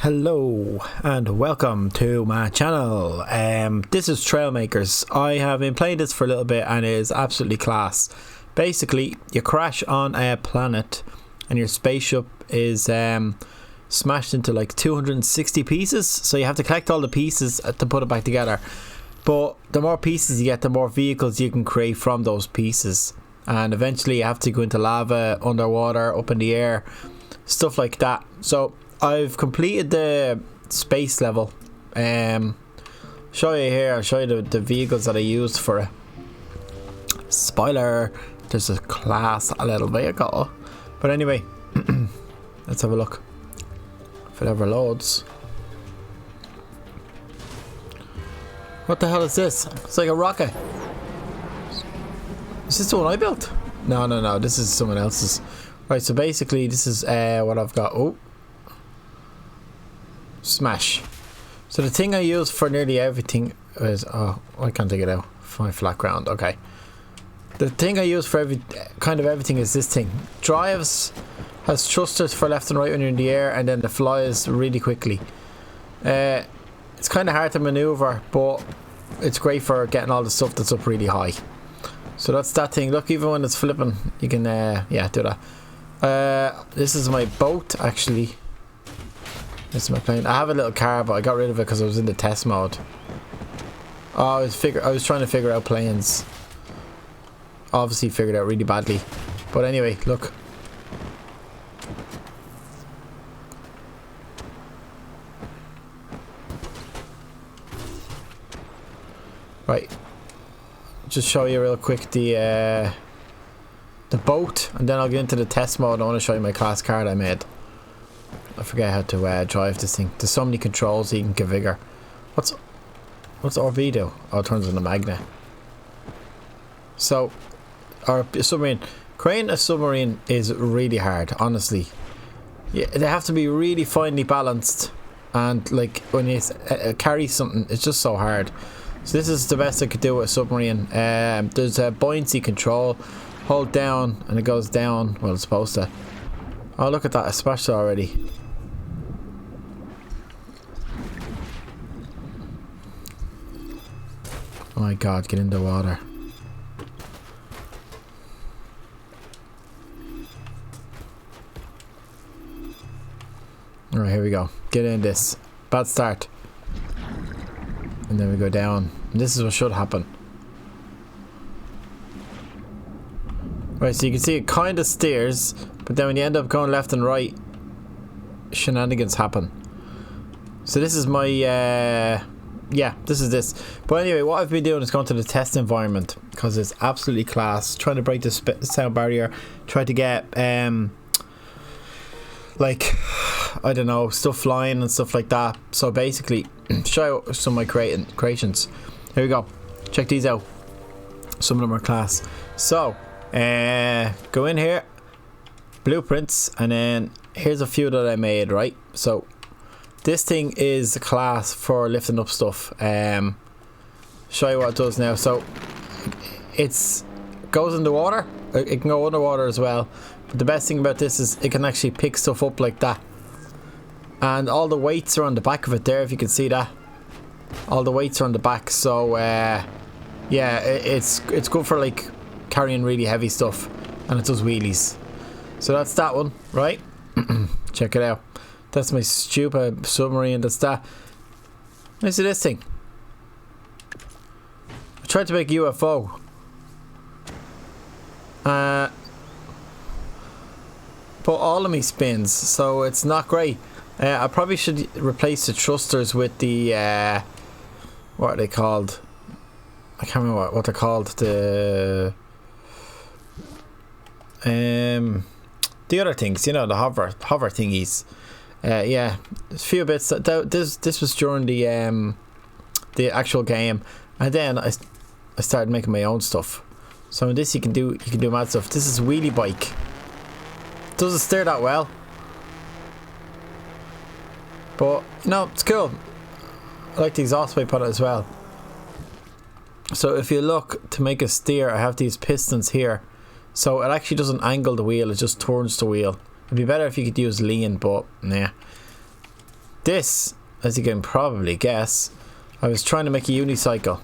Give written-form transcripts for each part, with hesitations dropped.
Hello and welcome to my channel. This is Trailmakers. I have been playing this for a little bit and it is absolutely class. Basically, you crash on a planet and your spaceship is smashed into like 260 pieces, so you have to collect all the pieces to put it back together. But the more pieces you get, the more vehicles you can create from those pieces, and eventually you have to go into lava, underwater, up in the air, stuff like that. So I've completed the space level. Show you here, I'll show you the vehicles that I used for it. Spoiler, there's a class a little vehicle. But anyway, let's have a look. If it ever loads. What the hell is this? It's like a rocket. Is this the one I built? No, this is someone else's. Right, so basically this is what I've got. Oh, smash. So the thing I use for nearly everything is, oh, I can't take it out. My flat ground. Okay. The thing I use for everything is this thing. Drives, has thrusters for left and right when you're in the air, and then it flies really quickly. It's kind of hard to maneuver, but it's great for getting all the stuff that's up really high. So that's that thing. Look, even when it's flipping, you can yeah, do that. This is my boat, actually. This is my plane. I have a little car, but I got rid of it because I was in the test mode. Oh, I was trying to figure out planes. Obviously figured out really badly. But anyway, look. Right. Just show you real quick the boat, and then I'll get into the test mode. I want to show you my class car that I made. I forget how to drive this thing. There's so many controls you can configure. What's RV do? Oh, it turns on the magnet. So, our submarine. Creating a submarine is really hard, honestly. Yeah, they have to be really finely balanced, and like when you carry something, it's just so hard. So this is the best I could do with a submarine. There's a buoyancy control. Hold down and it goes down. Well, it's supposed to. Oh, look at that! I smashed it already. Oh my god, get in the water. Alright, here we go. Get in this. Bad start. And then we go down. And this is what should happen. Right, so you can see it kind of steers, but then when you end up going left and right, shenanigans happen. So this is my yeah, this is this. But anyway, what I've been doing is going to the test environment because it's absolutely class. Trying to break the sound barrier. Try to get like, I don't know, stuff flying and stuff like that. So basically, show you some of my creations. Here we go. Check these out. Some of them are class. So go in here, blueprints, and then here's a few that I made. Right, so this thing is class for lifting up stuff. Show you what it does now. So it's goes in the water. It can go underwater as well. But the best thing about this is it can actually pick stuff up like that. And all the weights are on the back of it there, if you can see that. All the weights are on the back. So yeah, it's good for like carrying really heavy stuff, and it does wheelies. So that's that one, right? Check it out. That's my stupid submarine. That's that. Let's see this thing. I tried to make a UFO. But all of me spins, so it's not great. I probably should replace the thrusters with the what are they called? I can't remember what they're called. The other things, you know, the hover thingies. Yeah, a few bits. This was during the actual game, and then I started making my own stuff. So in this you can do mad stuff. This is wheelie bike. Doesn't steer that well, but no, it's cool. I like the exhaust pipe on it as well. So if you look, to make a steer, I have these pistons here, so it actually doesn't angle the wheel, it just turns the wheel. It'd be better if you could use lean, but nah. This, as you can probably guess, I was trying to make a unicycle,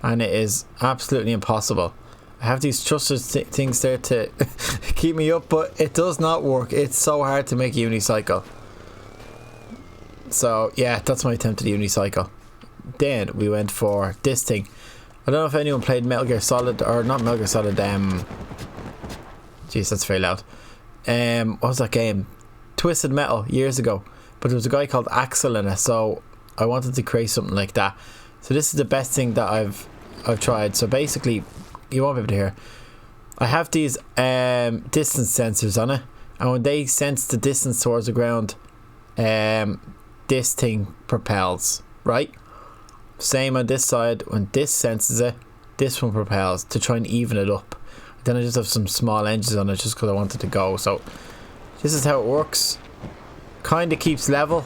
and it is absolutely impossible. I have these thrusters things there to keep me up, but it does not work. It's so hard to make a unicycle. So yeah, that's my attempt at a unicycle. Then we went for this thing. I don't know if anyone played Metal Gear Solid, or not Metal Gear Solid, jeez, that's very loud. What was that game? Twisted Metal, years ago. But there was a guy called Axel in it, so I wanted to create something like that. So this is the best thing that I've tried. So basically, you won't be able to hear. I have these distance sensors on it, and when they sense the distance towards the ground, this thing propels, right? Same on this side, when this senses it, this one propels to try and even it up. Then I just have some small engines on it just because I wanted to go. So this is how it works. Kind of keeps level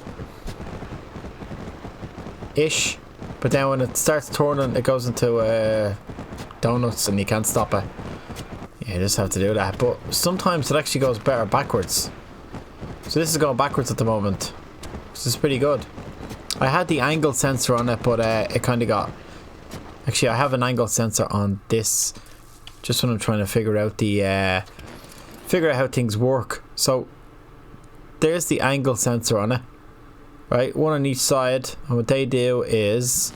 ish, but then when it starts turning, it goes into donuts and you can't stop it. Yeah, you just have to do that. But sometimes it actually goes better backwards. So this is going backwards at the moment, which is pretty good. I had the angle sensor on it, but it kind of got... Actually, I have an angle sensor on this, just when I'm trying to figure out the figure out how things work. So there's the angle sensor on it, right? One on each side, and what they do is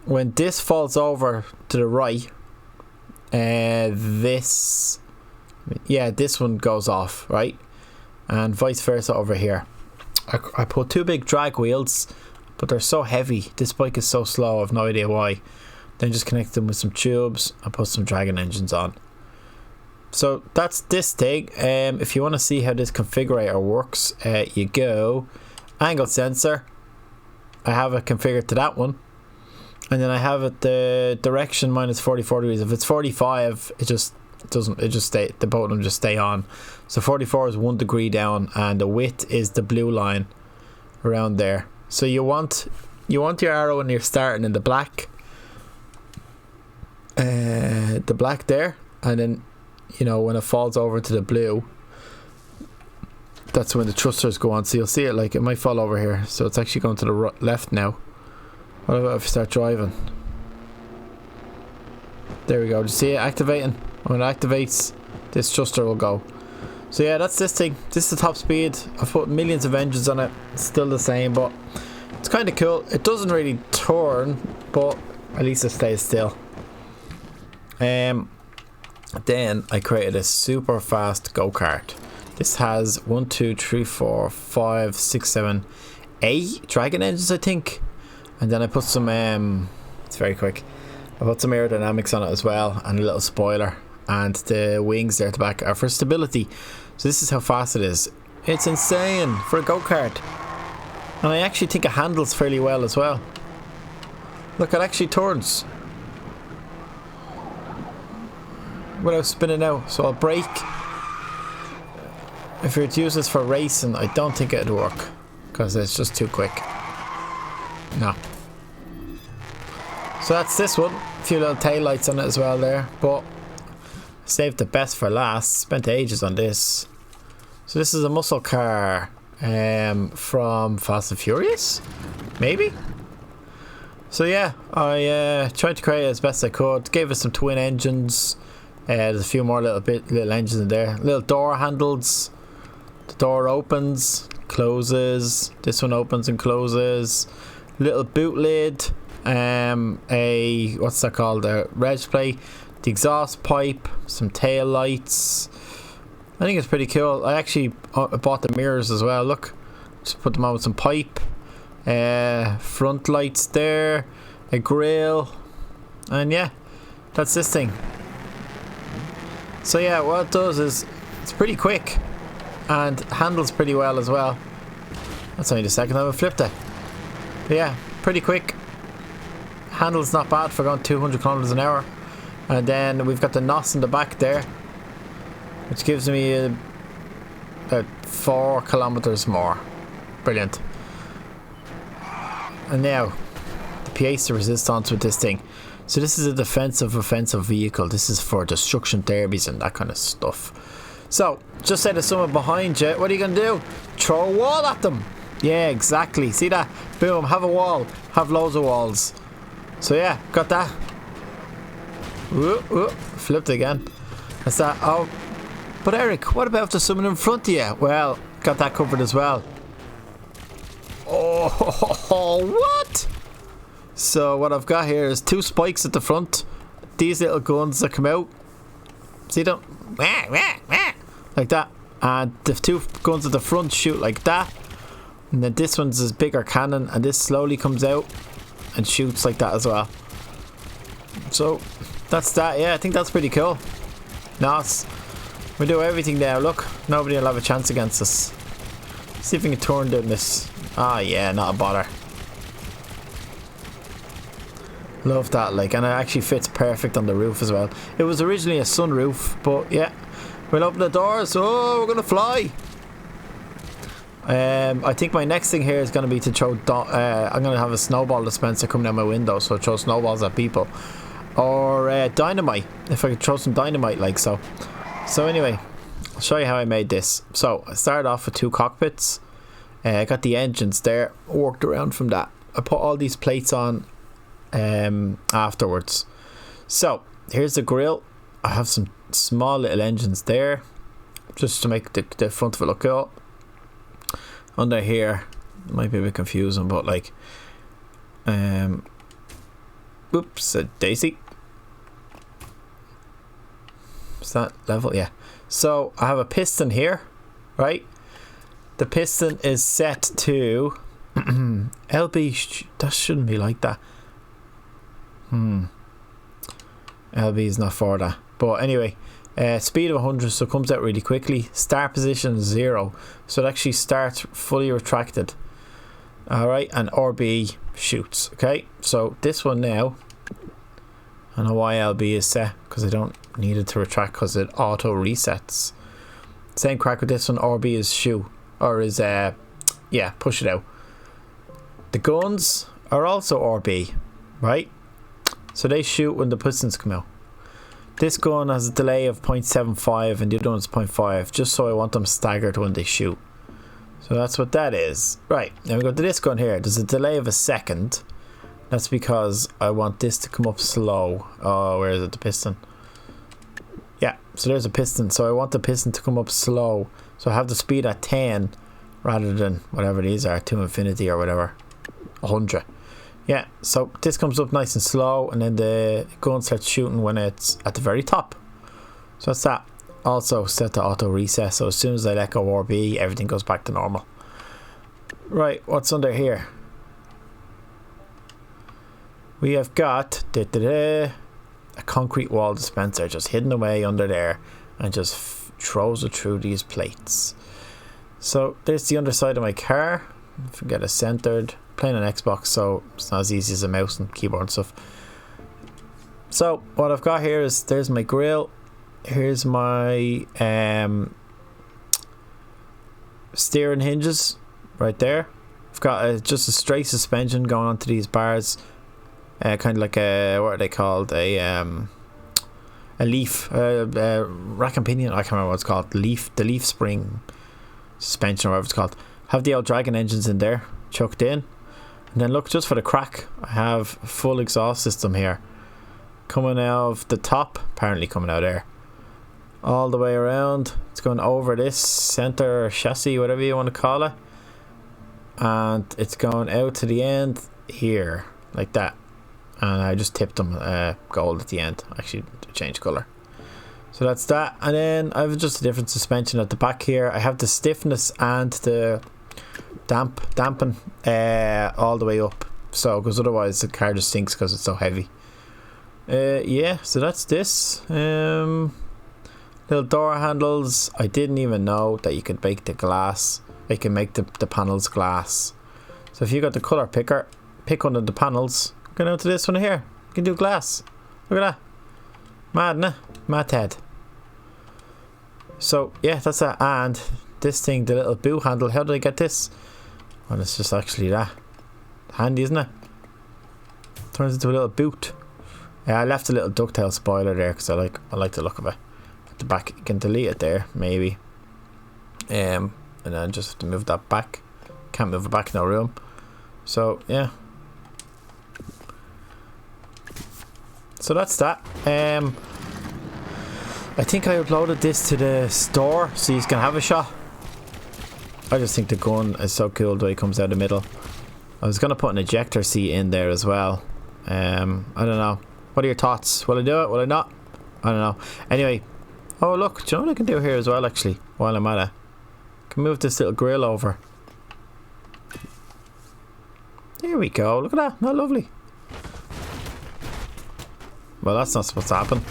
when this falls over to the right, this one goes off, right? And vice versa over here. I put two big drag wheels, but they're so heavy. This bike is so slow, I have no idea why. Then just connect them with some tubes and put some dragon engines on. So that's this thing. If you want to see how this configurator works, you go angle sensor. I have it configured to that one, and then I have it the direction minus 44 degrees. If it's 45, it just stay, the both of them just stay on. So 44 is 1 degree down, and the width is the blue line around there. So you want your arrow when you're starting in the black there, and then when it falls over to the blue, that's when the thrusters go on. So you'll see it, like, it might fall over here, so it's actually going to the left now. What about if I start driving? There we go. Do you see it activating? When it activates, this thruster will go. So yeah, that's this thing. This is the top speed. I've put millions of engines on it. It's still the same, but it's kind of cool. It doesn't really turn, but at least it stays still. Then I created a super fast go-kart. This has 1, 2, 3, 4, 5, 6, 7, 8 dragon engines, I think. And then I put some it's very quick. I put some aerodynamics on it as well, and a little spoiler, and the wings there at the back are for stability. So this is how fast it is. It's insane for a go-kart, and I actually think it handles fairly well as well. Look, it actually turns without spinning out. So I'll brake. If you were to use this for racing, I don't think it'd work because it's just too quick. No. So that's this one. A few little tail lights on it as well there, but saved the best for last. Spent ages on this. So this is a muscle car from Fast and Furious, maybe. So yeah, I tried to create it as best I could. Gave it some twin engines. There's a few more little engines in there. Little door handles. The door opens, closes. This one opens and closes. Little boot lid. What's that called? A reg plate. The exhaust pipe. Some tail lights. I think it's pretty cool. I actually bought the mirrors as well. Look, just put them on with some pipe. Front lights there. A grill. And yeah, that's this thing. So yeah, what it does is it's pretty quick and handles pretty well as well. That's only the second time I flipped it. But yeah, pretty quick. Handles not bad for going 200 kilometers an hour. And then we've got the NOS in the back there, which gives me about 4 kilometers more. Brilliant. And now the pièce de résistance with this thing. So this is a defensive offensive vehicle. This is for destruction derbies and that kind of stuff. So just say there's someone behind you, what are you going to do? Throw a wall at them. Yeah, exactly. See that? Boom, have a wall. Have loads of walls. So yeah, got that. Flipped again. That's that. Oh, but Eric, what about if there's someone in front of you? Well, got that covered as well. Oh, what? So what I've got here is 2 spikes at the front. These little guns that come out. See them? Like that. And the 2 guns at the front shoot like that. And then this one's this bigger cannon, and this slowly comes out and shoots like that as well. So that's that. Yeah, I think that's pretty cool. Nice. We do everything now. Look, nobody will have a chance against us. See if we can turn down this. Ah, yeah, not a bother. Love that, like, and it actually fits perfect on the roof as well. It was originally a sunroof, but yeah, we'll open the doors. Oh, we're gonna fly. I think my next thing here is gonna be to throw. I'm gonna have a snowball dispenser coming out my window, so throw snowballs at people, or dynamite. If I could throw some dynamite, like so. So anyway, I'll show you how I made this. So I started off with 2 cockpits. I got the engines there, worked around from that. I put all these plates on afterwards. So here's the grill. I have some small little engines there just to make the front of it look cool. Under here might be a bit confusing, but like oops, a daisy. Is that level? Yeah. So I have a piston here, right? The piston is set to LB. That shouldn't be like that. LB is not for that. But anyway, speed of 100, so it comes out really quickly. Start position 0, so it actually starts fully retracted. Alright, and RB shoots. Okay, so this one now, I know why LB is set, because I don't need it to retract because it auto resets. Same crack with this one. RB is shoot, or is yeah, push it out. The guns are also RB, right? So they shoot when the pistons come out. This gun has a delay of 0.75 and the other one's 0.5, just so I want them staggered when they shoot. So that's what that is. Right, now we go to this gun here. There's a delay of a second. That's because I want this to come up slow. Oh, where is it? The piston. Yeah, so there's a piston. So I want the piston to come up slow. So I have the speed at 10 rather than whatever these are, to infinity or whatever. 100. Yeah, so this comes up nice and slow, and then the gun starts shooting when it's at the very top. So that's that. Also set to auto reset, so as soon as I let go RB, everything goes back to normal. Right, what's under here? We have got a concrete wall dispenser just hidden away under there, and just throws it through these plates. So there's the underside of my car. If we get it centered. Playing on Xbox, so it's not as easy as a mouse and keyboard and stuff. So what I've got here is, there's my grill. Here's my steering hinges right there. I've got just a straight suspension going onto these bars, kind of like a, what are they called, a leaf, rack and pinion, I can't remember what it's called, the leaf spring suspension or whatever it's called. Have the old dragon engines in there chucked in. And then look, just for the crack, I have a full exhaust system here coming out of the top, apparently coming out there, all the way around. It's going over this center chassis, whatever you want to call it, and it's going out to the end here like that. And I just tipped them gold at the end, actually, to change color. So that's that. And then I have just a different suspension at the back here. I have the stiffness and the dampen all the way up, so because otherwise the car just sinks because it's so heavy. Yeah, so that's this. Little door handles. I didn't even know that you could make the glass. You can make the panels glass. So if you got the color picker, pick one of the panels, go down to this one here, you can do glass. Look at that. Mad, nah? Mad head. So yeah, that's that. And this thing, the little boot handle, how did I get this? Well, it's just actually that handy, isn't it? Turns into a little boot. Yeah, I left a little ducktail spoiler there because I like the look of it. At the back, you can delete it there, maybe. And then just have to move that back. Can't move it back in the room. So, yeah. So that's that. I think I uploaded this to the store so you can have a shot. I just think the gun is so cool the way it comes out the middle. I was going to put an ejector seat in there as well. I don't know. What are your thoughts? Will I do it? Will I not? I don't know. Anyway. Oh look, do you know what I can do here as well actually? While I'm at it. I can move this little grill over. There we go. Look at that. Not lovely. Well, that's not supposed to happen.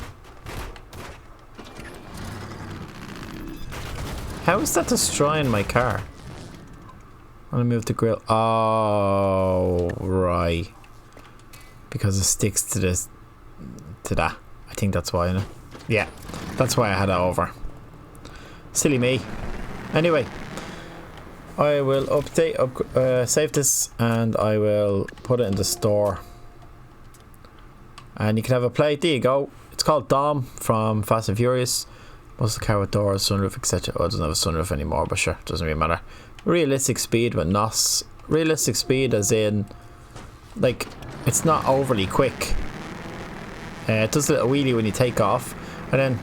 How is that destroying my car? I'm gonna move the grill. Oh, right. Because it sticks to this, to that. I think that's why, innit? Yeah, that's why I had it over. Silly me. Anyway, I will save this, and I will put it in the store. And you can have a play. There you go. It's called Dom from Fast and Furious. What's the car with doors, sunroof, etc. Oh, it doesn't have a sunroof anymore, but sure, doesn't really matter. Realistic speed with NOS. Realistic speed as in, like, it's not overly quick. It does a little wheelie when you take off. And then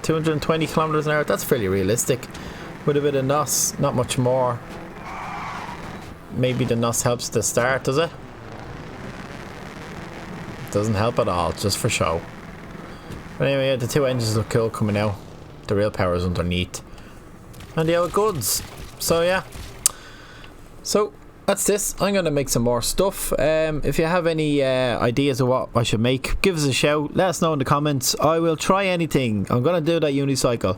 220 kilometers an hour, that's fairly realistic. With a bit of NOS, not much more. Maybe the NOS helps to start, does it? Doesn't help at all, just for show. But anyway, yeah, the two engines look cool coming out. The real power is underneath. And the old goods. So yeah. So that's this. I'm going to make some more stuff. If you have any ideas of what I should make, give us a shout. Let us know in the comments. I will try anything. I'm going to do that unicycle.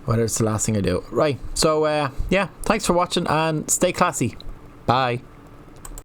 Whether it's the last thing I do. Right. So yeah. Thanks for watching and stay classy. Bye.